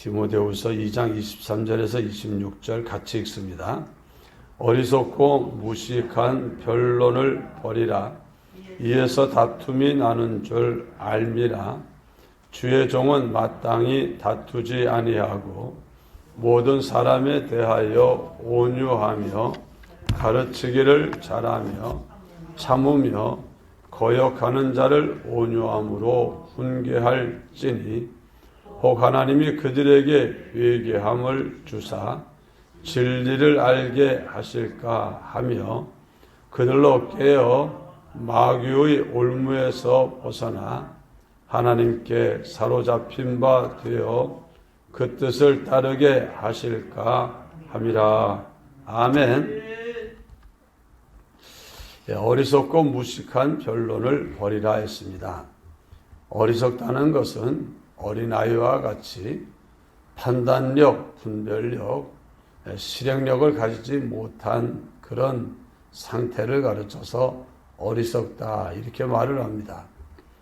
디모데후서 2장 23절에서 26절 같이 읽습니다. 어리석고 무식한 변론을 버리라. 이에서 다툼이 나는 줄 알미라. 주의 종은 마땅히 다투지 아니하고 모든 사람에 대하여 온유하며 가르치기를 잘하며 참으며 거역하는 자를 온유함으로 훈계할지니 혹 하나님이 그들에게 회개함을 주사 진리를 알게 하실까 하며 그들로 깨어 마귀의 올무에서 벗어나 하나님께 사로잡힌 바 되어 그 뜻을 따르게 하실까 함이라. 아멘. 어리석고 무식한 변론을 버리라 했습니다. 어리석다는 것은 어린아이와 같이 판단력, 분별력, 실행력을 가지지 못한 그런 상태를 가르쳐서 어리석다 이렇게 말을 합니다.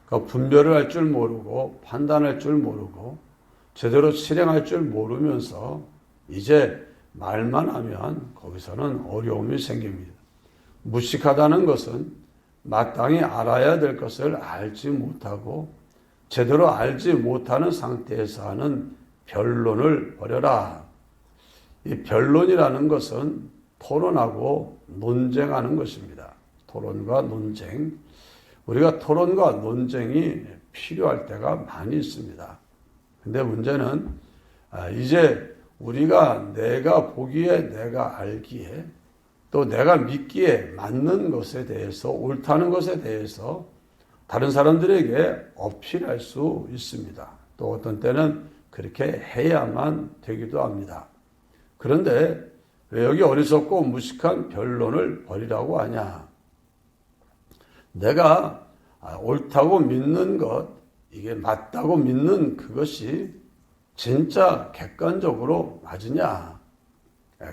분별을 할 줄 모르고 판단할 줄 모르고 제대로 실행할 줄 모르면서 이제 말만 하면 거기서는 어려움이 생깁니다. 무식하다는 것은 마땅히 알아야 될 것을 알지 못하고 제대로 알지 못하는 상태에서 하는 변론을 버려라. 이 변론이라는 것은 토론하고 논쟁하는 것입니다. 토론과 논쟁. 우리가 토론과 논쟁이 필요할 때가 많이 있습니다. 근데 문제는 이제 우리가 내가 보기에 내가 알기에 또 내가 믿기에 맞는 것에 대해서 옳다는 것에 대해서 다른 사람들에게 어필할 수 있습니다. 또 어떤 때는 그렇게 해야만 되기도 합니다. 그런데 왜 여기 어리석고 무식한 변론을 버리라고 하냐? 내가 옳다고 믿는 것, 이게 맞다고 믿는 그것이 진짜 객관적으로 맞으냐?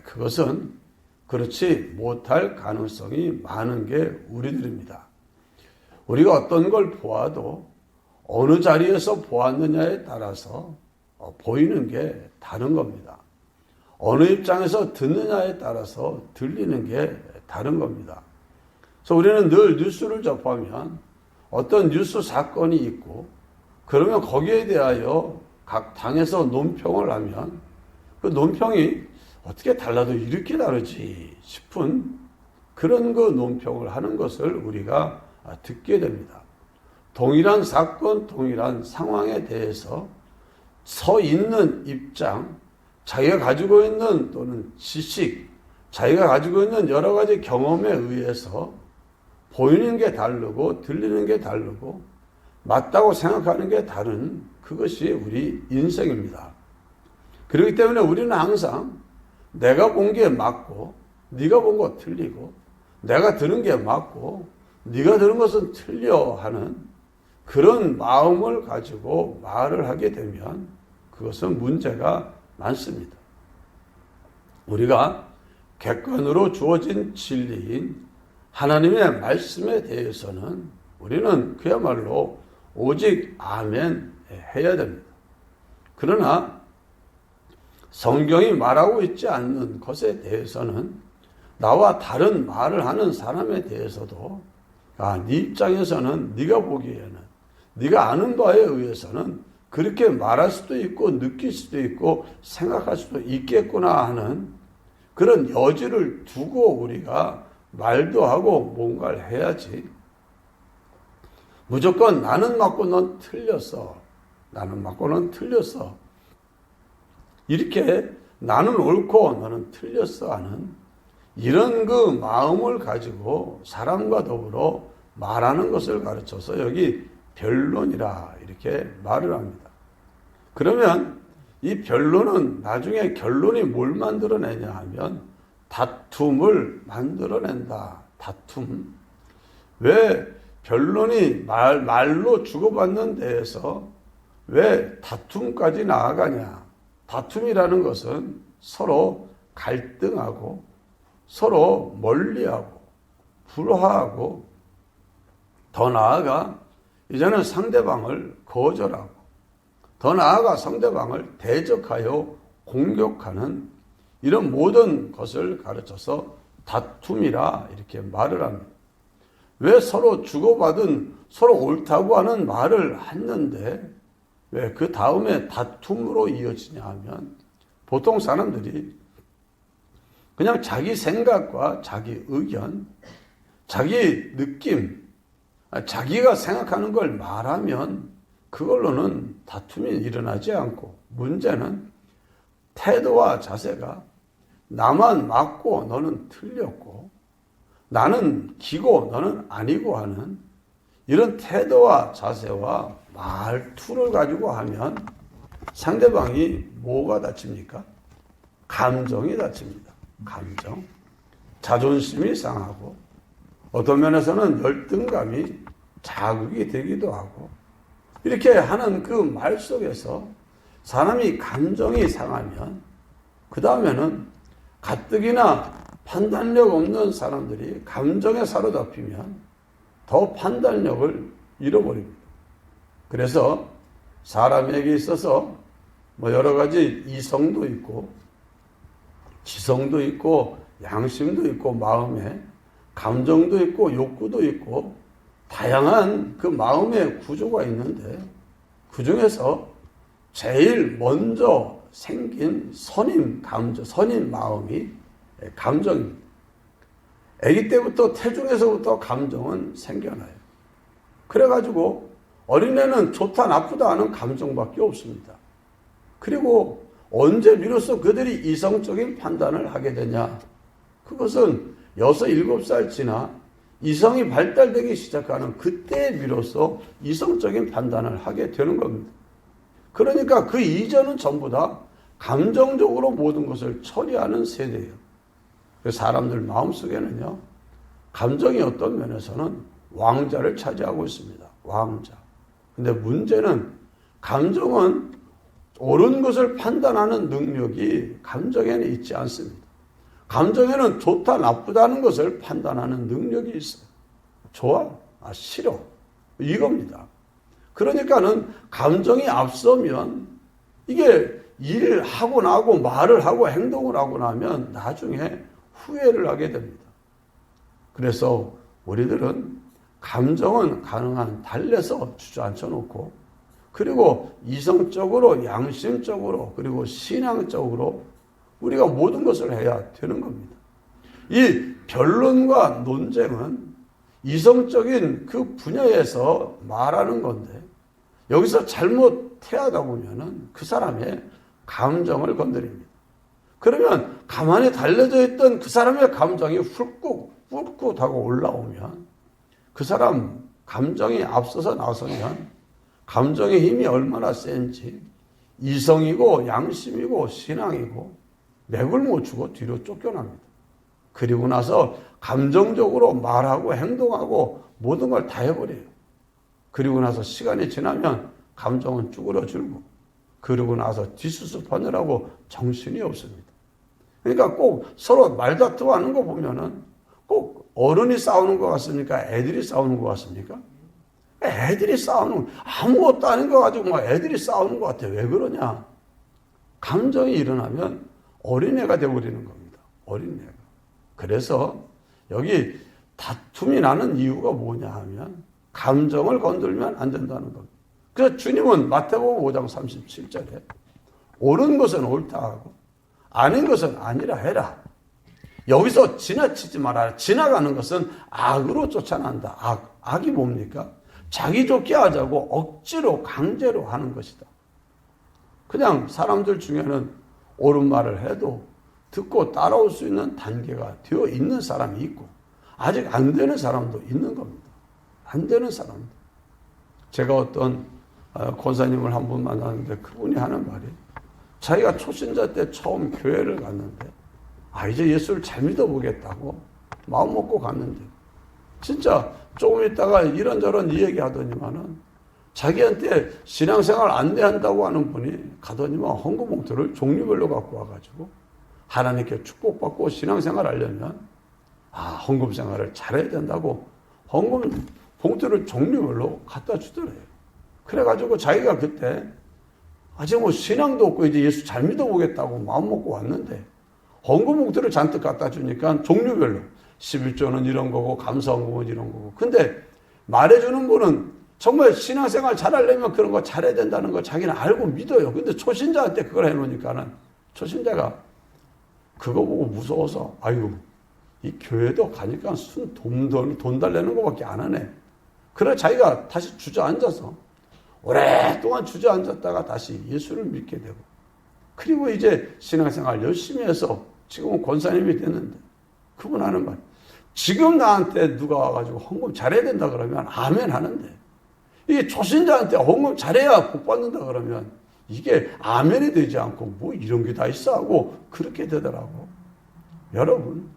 그것은 그렇지 못할 가능성이 많은 게 우리들입니다. 우리가 어떤 걸 보아도 어느 자리에서 보았느냐에 따라서 보이는 게 다른 겁니다. 어느 입장에서 듣느냐에 따라서 들리는 게 다른 겁니다. 그래서 우리는 늘 뉴스를 접하면 어떤 뉴스 사건이 있고 그러면 거기에 대하여 각 당에서 논평을 하면 그 논평이 어떻게 달라도 이렇게 다르지 싶은 그런 그 논평을 하는 것을 우리가 듣게 됩니다. 동일한 사건, 동일한 상황에 대해서 서 있는 입장, 자기가 가지고 있는 또는 지식, 자기가 가지고 있는 여러 가지 경험에 의해서 보이는 게 다르고 들리는 게 다르고 맞다고 생각하는 게 다른 그것이 우리 인생입니다. 그렇기 때문에 우리는 항상 내가 본 게 맞고 네가 본 거 틀리고 내가 들은 게 맞고 네가 들은 것은 틀려 하는 그런 마음을 가지고 말을 하게 되면 그것은 문제가 많습니다. 우리가 객관으로 주어진 진리인 하나님의 말씀에 대해서는 우리는 그야말로 오직 아멘 해야 됩니다. 그러나 성경이 말하고 있지 않는 것에 대해서는 나와 다른 말을 하는 사람에 대해서도 네 입장에서는 네가 보기에는 네가 아는 바에 의해서는 그렇게 말할 수도 있고 느낄 수도 있고 생각할 수도 있겠구나 하는 그런 여지를 두고 우리가 말도 하고 뭔가를 해야지. 무조건 나는 맞고 넌 틀렸어. 나는 맞고 넌 틀렸어. 이렇게 나는 옳고 너는 틀렸어 하는 이런 그 마음을 가지고 사람과 더불어 말하는 것을 가르쳐서 여기 변론이라 이렇게 말을 합니다. 그러면 이 변론은 나중에 결론이 뭘 만들어내냐 하면 다툼을 만들어낸다. 다툼. 왜 변론이 말로 주고받는 데에서 왜 다툼까지 나아가냐? 다툼이라는 것은 서로 갈등하고 서로 멀리하고 불화하고 더 나아가 이제는 상대방을 거절하고 더 나아가 상대방을 대적하여 공격하는 이런 모든 것을 가르쳐서 다툼이라 이렇게 말을 합니다. 왜 서로 주고받은 서로 옳다고 하는 말을 했는데 왜 그 다음에 다툼으로 이어지냐 하면 보통 사람들이 그냥 자기 생각과 자기 의견, 자기 느낌, 자기가 생각하는 걸 말하면 그걸로는 다툼이 일어나지 않고 문제는 태도와 자세가 나만 맞고 너는 틀렸고 나는 기고 너는 아니고 하는 이런 태도와 자세와 말투를 가지고 하면 상대방이 뭐가 다칩니까? 감정이 다칩니다. 감정. 자존심이 상하고 어떤 면에서는 열등감이 자극이 되기도 하고 이렇게 하는 그 말 속에서 사람이 감정이 상하면 그 다음에는 가뜩이나 판단력 없는 사람들이 감정에 사로잡히면 더 판단력을 잃어버립니다. 그래서 사람에게 있어서 뭐 여러 가지 이성도 있고 지성도 있고 양심도 있고 마음에 감정도 있고 욕구도 있고 다양한 그 마음의 구조가 있는데 그 중에서 제일 먼저 생긴 선임 감정, 선임 마음이 감정입니다. 아기 때부터 태중에서부터 감정은 생겨나요. 그래가지고 어린애는 좋다 나쁘다 하는 감정밖에 없습니다. 그리고 언제 비로소 그들이 이성적인 판단을 하게 되냐? 그것은 6, 7살 지나 이성이 발달되기 시작하는 그때에 비로소 이성적인 판단을 하게 되는 겁니다. 그러니까 그 이전은 전부 다 감정적으로 모든 것을 처리하는 세대예요. 사람들 마음속에는요, 감정이 어떤 면에서는 왕자를 차지하고 있습니다. 왕자. 근데 문제는 감정은 옳은 것을 판단하는 능력이 감정에는 있지 않습니다. 감정에는 좋다 나쁘다는 것을 판단하는 능력이 있어요. 좋아? 싫어. 이겁니다. 그러니까는 감정이 앞서면 이게 일을 하고 나고 말을 하고 행동을 하고 나면 나중에 후회를 하게 됩니다. 그래서 우리들은 감정은 가능한 달래서 주저앉혀 놓고 그리고 이성적으로 양심적으로 그리고 신앙적으로 우리가 모든 것을 해야 되는 겁니다. 이 변론과 논쟁은 이성적인 그 분야에서 말하는 건데 여기서 잘못하다 보면은 그 사람의 감정을 건드립니다. 그러면 가만히 달려져 있던 그 사람의 감정이 훌끗 하고 올라오면 그 사람 감정이 앞서서 나서면 감정의 힘이 얼마나 센지 이성이고 양심이고 신앙이고 맥을 못 추고 뒤로 쫓겨납니다. 그리고 나서 감정적으로 말하고 행동하고 모든 걸 다 해버려요. 그리고 나서 시간이 지나면 감정은 쭈그러들고 그러고 나서 뒷수습하느라고 정신이 없습니다. 그러니까 꼭 서로 말다툼하는 거 보면은 꼭 어른이 싸우는 것 같습니까? 애들이 싸우는 것 같습니까? 애들이 싸우는, 아무것도 아닌 거 가지고 막 애들이 싸우는 것 같아요. 왜 그러냐? 감정이 일어나면 어린애가 되어버리는 겁니다. 어린애가. 그래서 여기 다툼이 나는 이유가 뭐냐 하면 감정을 건들면 안 된다는 겁니다. 그래서 주님은 마태복음 5장 37절에 옳은 것은 옳다 하고 아닌 것은 아니라 해라. 여기서 지나치지 말아라. 지나가는 것은 악으로 쫓아난다. 악이 뭡니까? 자기 좋게 하자고 억지로 강제로 하는 것이다. 그냥 사람들 중에는 옳은 말을 해도 듣고 따라올 수 있는 단계가 되어 있는 사람이 있고 아직 안 되는 사람도 있는 겁니다. 안 되는 사람도. 제가 어떤 권사님을 한 분 만났는데 그분이 하는 말이 자기가 초신자 때 처음 교회를 갔는데 이제 예수를 잘 믿어보겠다고 마음 먹고 갔는데 진짜 조금 있다가 이런저런 이야기 하더니만은 자기한테 신앙생활 안내한다고 하는 분이 가더니만 헌금봉투를 종류별로 갖고 와가지고 하나님께 축복받고 신앙생활 하려면 헌금생활을 잘해야 된다고 헌금 봉투를 종류별로 갖다 주더래요. 그래가지고 자기가 그때 아직 뭐 신앙도 없고 이제 예수 잘 믿어보겠다고 마음 먹고 왔는데 헌금 봉투를 잔뜩 갖다 주니까 종류별로 11조는 이런 거고 감사헌금은 이런 거고. 근데 말해주는 분은 정말 신앙생활 잘하려면 그런 거 잘해야 된다는 거 자기는 알고 믿어요. 근데 초신자한테 그걸 해놓으니까는 초신자가 그거 보고 무서워서 아유 이 교회도 가니까 돈 달래는 거밖에 안 하네. 그래 자기가 다시 주저앉아서 오랫동안 주저앉았다가 다시 예수를 믿게 되고, 그리고 이제 신앙생활 열심히 해서 지금은 권사님이 됐는데 그분 하는 말, 지금 나한테 누가 와가지고 헌금 잘해야 된다 그러면 아멘 하는데, 이게 초신자한테 헌금 잘해야 복 받는다 그러면 이게 아멘이 되지 않고 뭐 이런 게 다 있어 하고 그렇게 되더라고. 여러분,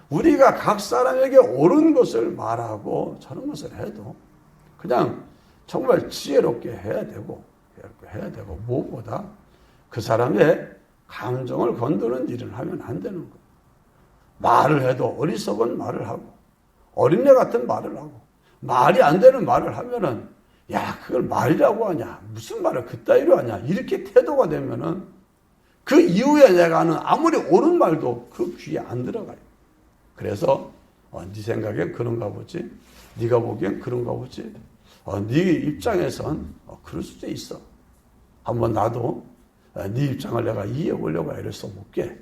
우리가 각 사람에게 옳은 것을 말하고 저런 것을 해도 그냥 정말 지혜롭게 해야 되고 무엇보다 그 사람의 감정을 건드는 일을 하면 안 되는 거예요. 말을 해도 어리석은 말을 하고 어린애 같은 말을 하고 말이 안 되는 말을 하면은 야 그걸 말이라고 하냐, 무슨 말을 그따위로 하냐, 이렇게 태도가 되면은 그 이후에 내가 하는 아무리 옳은 말도 그 귀에 안 들어가요. 그래서 네 생각엔 그런가 보지, 네가 보기엔 그런가 보지, 네 입장에선 그럴 수도 있어. 한번 나도 네 입장을 내가 이해해 보려고 애를 써볼게.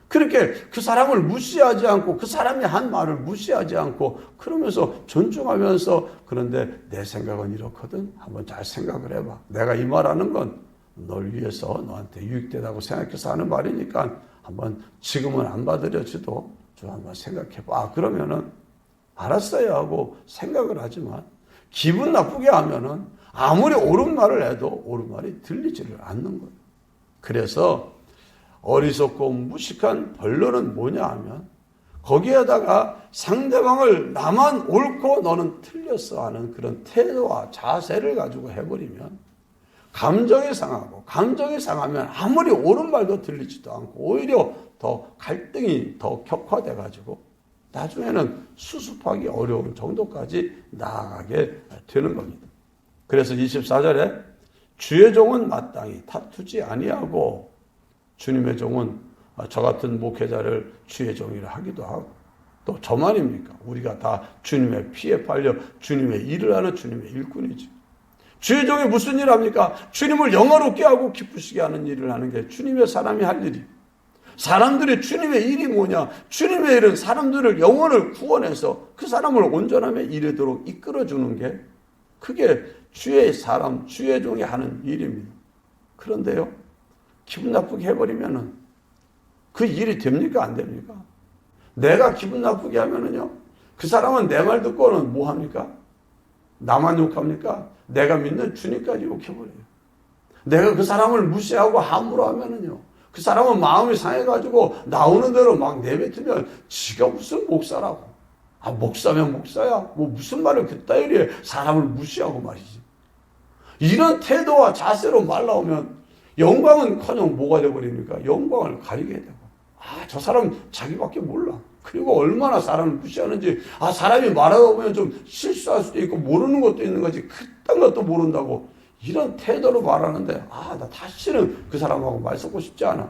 그렇게 그 사람을 무시하지 않고 그 사람이 한 말을 무시하지 않고 그러면서 존중하면서, 그런데 내 생각은 이렇거든, 한번 잘 생각을 해봐. 내가 이 말하는 건 널 위해서 너한테 유익되다고 생각해서 하는 말이니까 한번 지금은 안 받아들여지도 좀 한번 생각해봐. 그러면은 알았어요 하고 생각을 하지만 기분 나쁘게 하면은 아무리 옳은 말을 해도 옳은 말이 들리지를 않는 거예요. 그래서 어리석고 무식한 본론은 뭐냐 하면 거기에다가 상대방을 나만 옳고 너는 틀렸어 하는 그런 태도와 자세를 가지고 해버리면 감정이 상하고, 감정이 상하면 아무리 옳은 말도 들리지도 않고 오히려 더 갈등이 더 격화돼 가지고 나중에는 수습하기 어려운 정도까지 나아가게 되는 겁니다. 그래서 24절에 주의 종은 마땅히 다투지 아니하고, 주님의 종은 저 같은 목회자를 주의 종이라 하기도 하고, 또 저만입니까? 우리가 다 주님의 피에 팔려 주님의 일을 하는 주님의 일꾼이지. 주의 종이 무슨 일을 합니까? 주님을 영화롭게 하고 기쁘시게 하는 일을 하는 게 주님의 사람이 할 일이. 사람들이 주님의 일이 뭐냐? 주님의 일은 사람들을, 영혼을 구원해서 그 사람을 온전함에 이르도록 이끌어주는 게, 그게 주의 사람, 주의 종이 하는 일입니다. 그런데요, 기분 나쁘게 해버리면은 그 일이 됩니까? 안 됩니까? 내가 기분 나쁘게 하면은요, 그 사람은 내 말 듣고는 뭐 합니까? 나만 욕합니까? 내가 믿는 주님까지 욕해버려요. 내가 그 사람을 무시하고 함부로 하면은요, 그 사람은 마음이 상해가지고 나오는 대로 막 내뱉으면 지가 무슨 목사라고. 목사면 목사야. 뭐 무슨 말을 그따위로 해. 사람을 무시하고 말이지. 이런 태도와 자세로 말 나오면 영광은커녕 뭐가 되어버립니까? 영광을 가리게 되고, 저 사람 자기밖에 몰라. 그리고 얼마나 사람을 무시하는지, 사람이 말하다 보면 좀 실수할 수도 있고 모르는 것도 있는 거지 그딴 것도 모른다고 이런 태도로 말하는데, 나 다시는 그 사람하고 말 섞고 싶지 않아.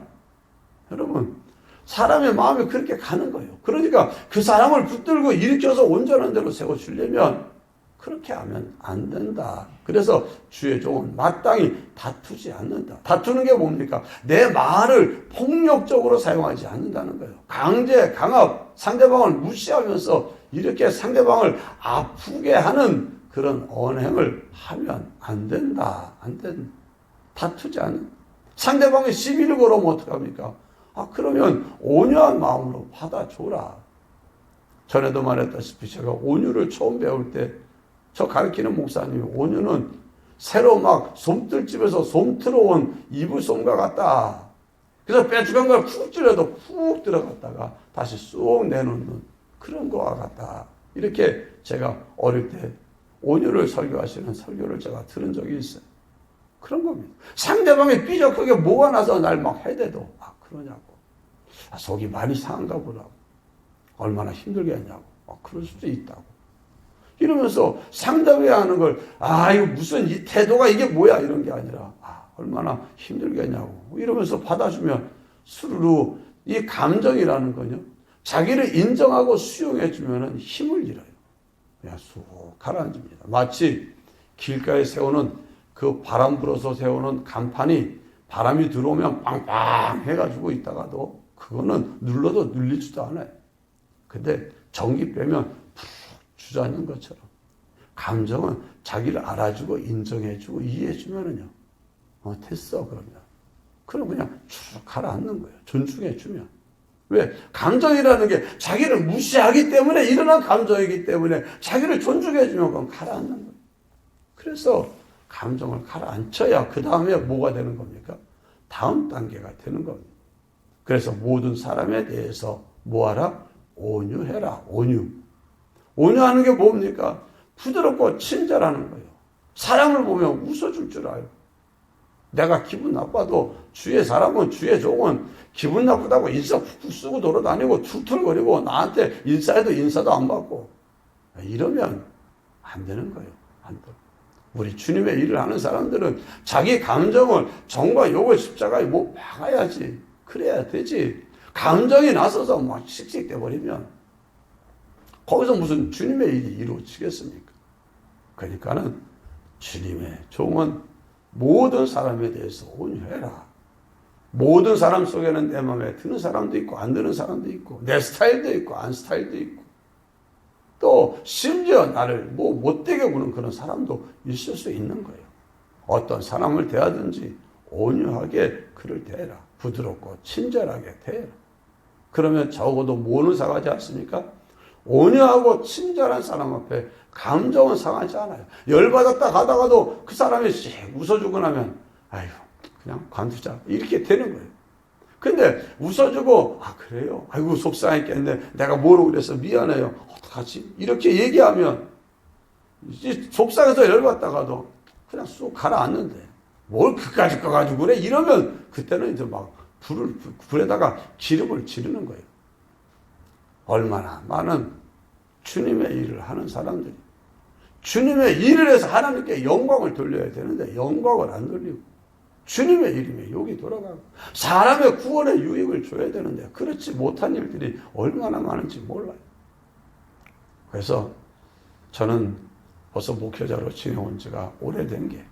여러분, 사람의 마음이 그렇게 가는 거예요. 그러니까 그 사람을 붙들고 일으켜서 온전한 대로 세워주려면 그렇게 하면 안 된다. 그래서 주의 종은 마땅히 다투지 않는다. 다투는 게 뭡니까? 내 말을 폭력적으로 사용하지 않는다는 거예요. 강제, 강압, 상대방을 무시하면서 이렇게 상대방을 아프게 하는 그런 언행을 하면 안 된다. 안 된다. 다투지 않는. 상대방이 시비를 걸으면 어떡합니까? 그러면 온유한 마음으로 받아줘라. 전에도 말했다시피 제가 온유를 처음 배울 때 저 가르치는 목사님이, 온유는 새로 막 솜털집에서 솜 틀어온 이불솜과 같다. 그래서 빼주간 걸 푹 찔러도 푹 들어갔다가 다시 쑥 내놓는 그런 거와 같다. 이렇게 제가 어릴 때 온유를 설교하시는 설교를 제가 들은 적이 있어요. 그런 겁니다. 상대방이 삐적하게 뭐가 나서 날 막 해대도 그러냐고. 속이 많이 상한가 보라고. 얼마나 힘들게 했냐고. 그럴 수도 있다고. 이러면서 상담해야 하는 걸, 이거 무슨 이 태도가 이게 뭐야? 이런 게 아니라, 얼마나 힘들겠냐고 이러면서 받아주면 스르르 이 감정이라는 건요. 자기를 인정하고 수용해 주면은 힘을 잃어요. 그냥 쑥 가라앉습니다. 마치 길가에 세우는 그 바람 불어서 세우는 간판이 바람이 들어오면 빵빵 해가지고 있다가도 그거는 눌러도 눌리지도 않아요. 근데 전기 빼면 푹 주저앉는 것처럼 감정은 자기를 알아주고 인정해주고 이해해주면은요. 됐어 그러면. 그럼 그냥 쭉 가라앉는 거예요. 존중해주면. 왜? 감정이라는 게 자기를 무시하기 때문에 일어난 감정이기 때문에 자기를 존중해주면 그건 가라앉는 거예요. 그래서 감정을 가라앉혀야 그 다음에 뭐가 되는 겁니까? 다음 단계가 되는 겁니다. 그래서 모든 사람에 대해서 뭐하라? 온유해라. 온유. 온유하는 게 뭡니까? 부드럽고 친절하는 거예요. 사람을 보면 웃어줄 줄 알고. 내가 기분 나빠도 주위의 사람은 주위의 종은 기분 나쁘다고 인사 푹푹 쓰고 돌아다니고 툴툴거리고 나한테 인사해도 인사도 안 받고 이러면 안 되는 거예요. 안 돼. 우리 주님의 일을 하는 사람들은 자기 감정을 정과 욕을 십자가에 못 박아야지. 그래야 되지. 감정이 나서서 막 씩씩대 버리면 거기서 무슨 주님의 일이 이루어지겠습니까? 그러니까는 주님의 종은 모든 사람에 대해서 온유해라. 모든 사람 속에는 내 마음에 드는 사람도 있고 안 드는 사람도 있고 내 스타일도 있고 안 스타일도 있고 또 심지어 나를 못되게 구는 그런 사람도 있을 수 있는 거예요. 어떤 사람을 대하든지 온유하게 그를 대해라. 부드럽고 친절하게 대해라. 그러면 적어도 뭐는 상하지 않습니까? 온유하고 친절한 사람 앞에 감정은 상하지 않아요. 열받았다 가다가도 그 사람이 씩 웃어주고 나면 아이고 그냥 관두자 이렇게 되는 거예요. 근데 웃어주고 그래요? 아이고 속상했겠네. 내가 모르고 그래서 미안해요. 어떡하지? 이렇게 얘기하면 속상해서 열받다가도 그냥 쑥 가라앉는데 뭘 그까짓 거 가지고 그래? 이러면 그때는 이제 막 불에다가 기름을 지르는 거예요. 얼마나 많은 주님의 일을 하는 사람들이 주님의 일을 해서 하나님께 영광을 돌려야 되는데 영광을 안 돌리고 주님의 이름에 욕이 돌아가고 사람의 구원에 유익을 줘야 되는데 그렇지 못한 일들이 얼마나 많은지 몰라요. 그래서 저는 벌써 목회자로 지내온 지가 오래된 게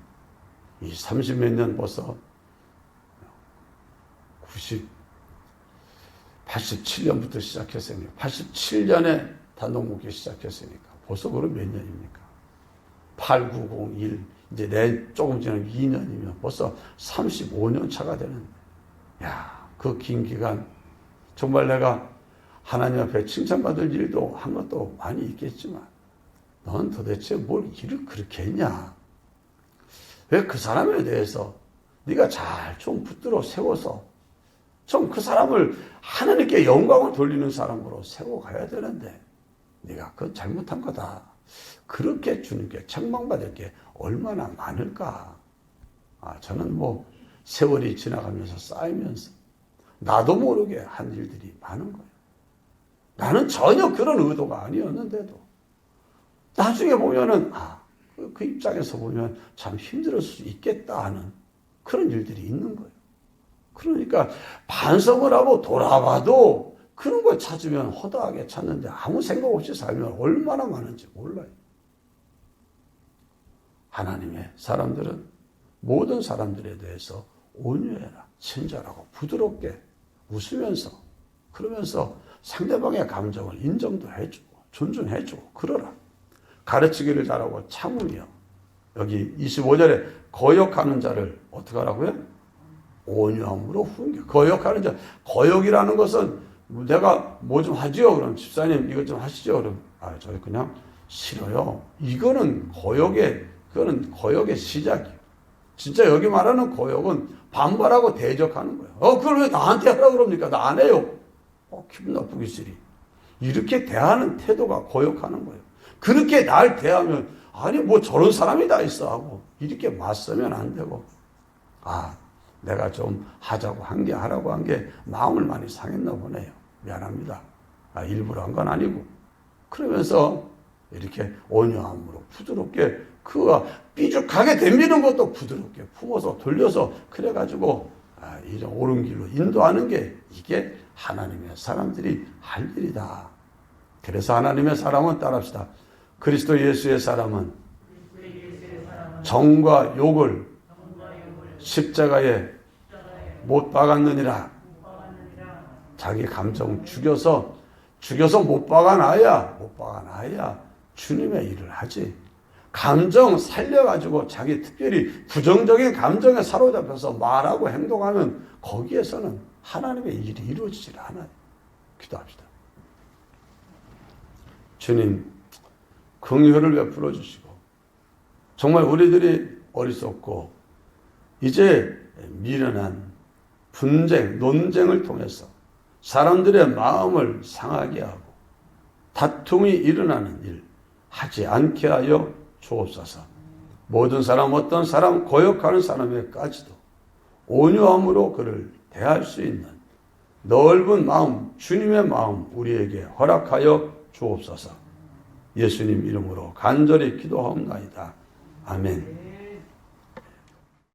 이 30몇 년 벌써 87년부터 시작했으니까 87년에 단독 목회 시작했으니까 벌써 그럼 몇 년입니까? 8, 9, 0, 1 이제 내 조금 지나면 2년이면 벌써 35년 차가 되는데 그 긴 기간 정말 내가 하나님 앞에 칭찬받을 일도 한 것도 많이 있겠지만 넌 도대체 뭘 일을 그렇게 했냐? 왜 그 사람에 대해서 네가 잘 좀 붙들어 세워서 좀 그 사람을 하나님께 영광을 돌리는 사람으로 세워가야 되는데 네가 그건 잘못한 거다. 그렇게 주님께 책망받을 게 얼마나 많을까. 저는 세월이 지나가면서 쌓이면서 나도 모르게 한 일들이 많은 거예요. 나는 전혀 그런 의도가 아니었는데도 나중에 보면은 그 입장에서 보면 참 힘들을 수 있겠다 하는 그런 일들이 있는 거예요. 그러니까 반성을 하고 돌아봐도 그런 걸 찾으면 허다하게 찾는데 아무 생각 없이 살면 얼마나 많은지 몰라요. 하나님의 사람들은 모든 사람들에 대해서 온유해라, 친절하고 부드럽게 웃으면서 그러면서 상대방의 감정을 인정도 해주고 존중해주고 그러라. 가르치기를 잘하고 참으며 여기 25절에 거역하는 자를 어떻게 하라고요? 온유함으로 훈계. 거역하는 자. 거역이라는 것은 내가 뭐 좀 하지요? 그럼 집사님 이것 좀 하시죠? 그럼 저 그냥 싫어요. 그거는 거역의 시작이에요. 진짜 여기 말하는 거역은 반발하고 대적하는 거예요. 그걸 왜 나한테 하라고 그럽니까? 나 안 해요. 기분 나쁘기 싫이. 이렇게 대하는 태도가 거역하는 거예요. 그렇게 날 대하면 저런 사람이 다 있어 하고 이렇게 맞서면 안 되고 내가 좀 하자고 한 게 하라고 한 게 마음을 많이 상했나 보네요. 미안합니다. 일부러 한 건 아니고 그러면서 이렇게 온유함으로 부드럽게 그가 삐죽하게 덤비는 것도 부드럽게 품어서 돌려서 그래가지고 이런 옳은 길로 인도하는 게 이게 하나님의 사람들이 할 일이다. 그래서 하나님의 사람은 따라합시다. 그리스도 예수의 사람은 정과 욕을 십자가에 못 박았느니라. 자기 감정 죽여서 못 박아놔야 주님의 일을 하지. 감정 살려가지고 자기 특별히 부정적인 감정에 사로잡혀서 말하고 행동하면 거기에서는 하나님의 일이 이루어지질 않아요. 기도합시다. 주님, 긍휼을 베풀어 주시고 정말 우리들이 어리석고 이제 미련한 분쟁, 논쟁을 통해서 사람들의 마음을 상하게 하고 다툼이 일어나는 일 하지 않게 하여 주옵소서. 모든 사람, 어떤 사람, 고역하는 사람에까지도 온유함으로 그를 대할 수 있는 넓은 마음, 주님의 마음 우리에게 허락하여 주옵소서. 예수님 이름으로 간절히 기도하옵나이다. 아멘.